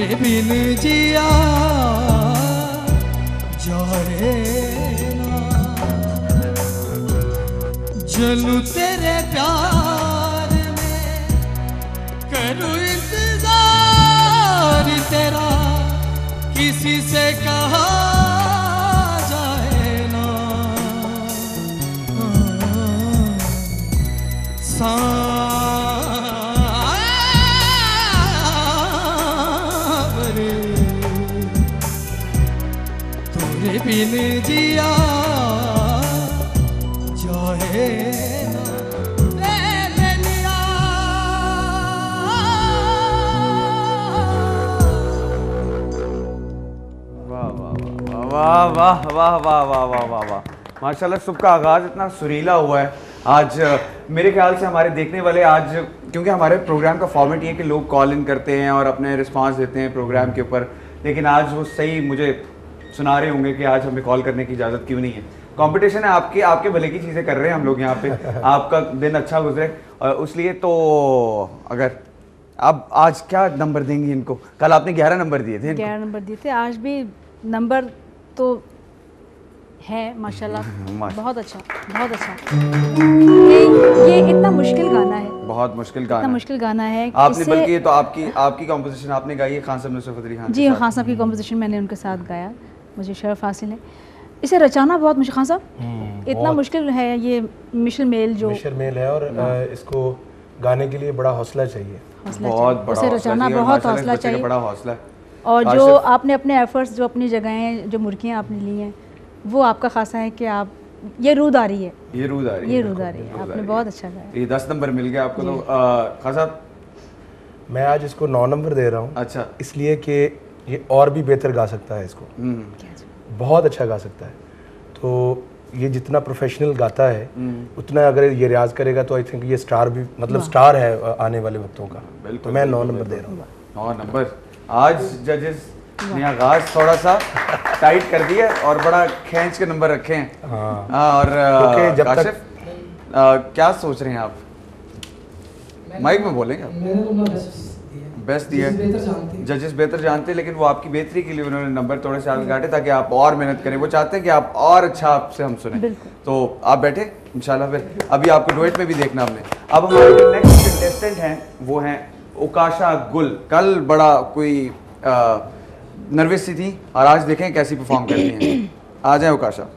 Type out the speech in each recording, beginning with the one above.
तेरे बिन जिया जाए ना, जलूं तेरे प्यार में, करूं इंतजार तेरा, किसी से कहा जाए ना। सावरे तेरे बिन जिया जाए ना। वाह वाह वाह वाह वाह वाह वाह वाह, माशाल्लाह सुबह का आगाज़ इतना सुरीला हुआ है आज। मेरे ख्याल से हमारे देखने वाले आज, क्योंकि हमारे प्रोग्राम का फॉर्मेट ये है कि लोग कॉल इन करते हैं और अपने रिस्पांस देते हैं प्रोग्राम के ऊपर, लेकिन आज वो सही मुझे सुना रहे होंगे कि आज हमें कॉल करने की इजाज़त क्यों नहीं है। कंपटीशन है, आपके भले की चीज़ें कर रहे हैं हम लोग यहाँ पे, आपका दिन अच्छा गुजरे उसलिए। तो अगर अब आज क्या नंबर देंगी इनको? कल आपने 11 नंबर दिए थे, 11 नंबर दिए थे, आज भी नंबर तो है माशाल्लाह, बहुत अच्छा बहुत अच्छा। ये इतना मुश्किल गाना है, बहुत मुश्किल गाना, इतना मुश्किल गाना है। आपने बल्कि ये तो आपकी कंपोजिशन आपने गाई है खान साहब नुसरत फतेह अली खान जी, खान साहब की कंपोजिशन मैंने उनके साथ गाया, मुझे शर्फ हासिल है। इसे रचाना बहुत मुश्किल, खान साहब इतना मुश्किल है ये मिशल मेल जो मिशल मेल है, और इसको गाने के लिए बड़ा हौसला चाहिए, बहुत बड़ा इसे रचाना बहुत हौसला चाहिए, बड़ा हौसला है। और जो आपने अपने एफर्ट्स, जो अपनी जगहें, जो मुर्गियाँ आपने ली हैं, वो आपका खासा है कि आप ये रूदारी है, ये रूदारी है, आपने बहुत अच्छा गाया। ये 10 नंबर मिल गया आपको। तो खान साहब मैं आज इसको 9 नंबर दे रहा हूँ। अच्छा, इसलिए कि ये और भी बेहतर गा सकता है, इसको बहुत अच्छा गा सकता है। तो ये जितना प्रोफेशनल गाता है उतना अगर ये रियाज करेगा तो आई थिंक ये स्टार भी, मतलब स्टार है आने वाले वक्तों का। तो मैं 9 नंबर दे रहा हूँ। 9 नंबर। आज जजेस ने आगाज थोड़ा सा टाइट कर दिया और बड़ा खींच के नंबर रखे हैं। और जब काशिफ क्या सोच रहे हैं आप? माइक में बोलेंगे आप? बेस्ट दिया, जजेस बेहतर जानते हैं, लेकिन वो आपकी बेहतरी के लिए उन्होंने नंबर थोड़े से आगे काटे ताकि आप और मेहनत करें। वो चाहते हैं कि आप और अच्छा आपसे हम सुने। तो आप बैठे इंशाल्लाह, फिर अभी आपको डुएट में भी देखना हमने। अब हमारे जो नेक्स्ट कंटेस्टेंट हैं वो हैं उकाशा गुल। कल बड़ा कोई नर्वस सी थी और आज देखें कैसी परफॉर्म करती हैं। आ जाए उकाशा।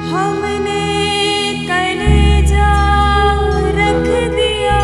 हमने कलेजा रख दिया।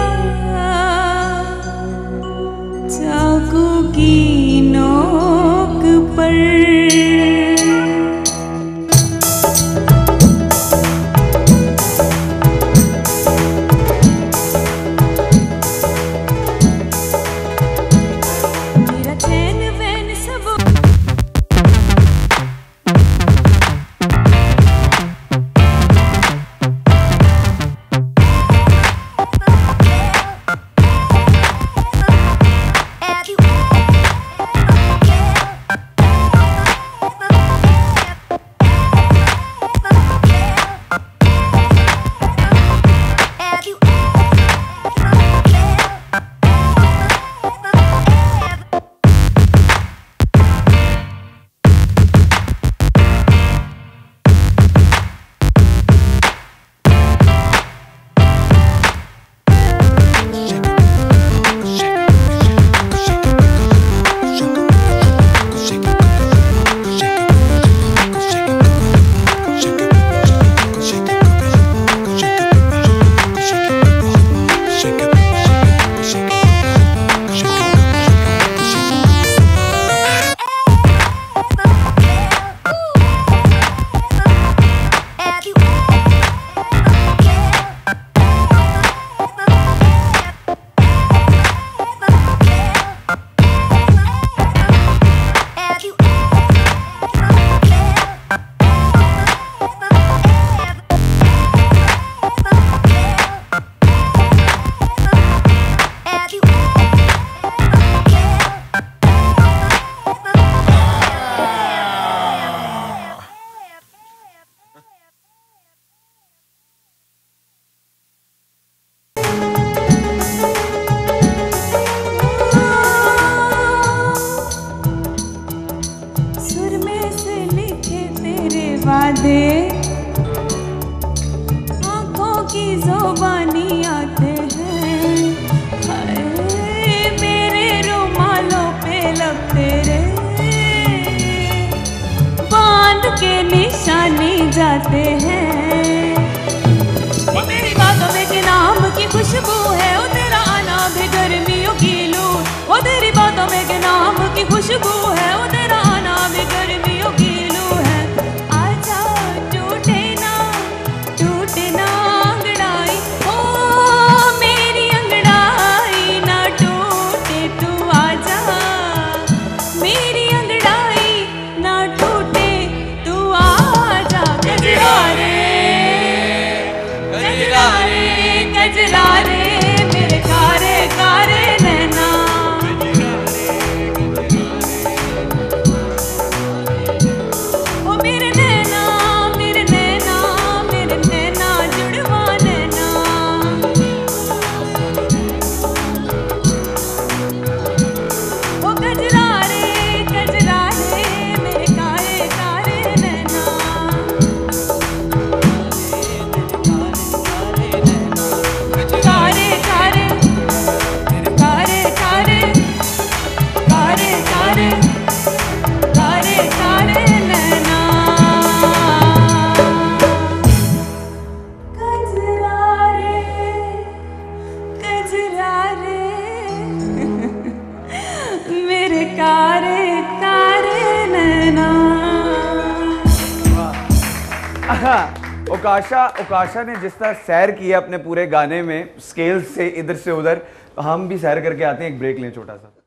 जाते हैं। वो तेरी बातों में के नाम की खुशबू है, वो तेरा आना भी गर्मियों की लू। वो तेरी बातों में के नाम की खुशबू है, वो तेरा आना भी गर्मियों की लू है। आजा टूटे ना अंगड़ाई, ओ मेरी अंगड़ाई ना टूटे, तू आजा मेरी अंगड़ाई ना टूटे, तू आजा। गजरा रे गजरा रे गजरा रे मेरे कारे कारे नैना। ओ मेरे नैना मेरे नैना मेरे नैना जुड़वा नैना। ओ गजरा रे मेरे कारे कारे नैना। कारे कारे कारे कारे कारे कारे कारे कारे नैना। गजरा रे मेरे कारे कारे नैना। ओकाशा ने जिस तरह सैर किया अपने पूरे गाने में, स्केल से इधर से उधर, हम भी सैर करके आते हैं, एक ब्रेक लें छोटा सा।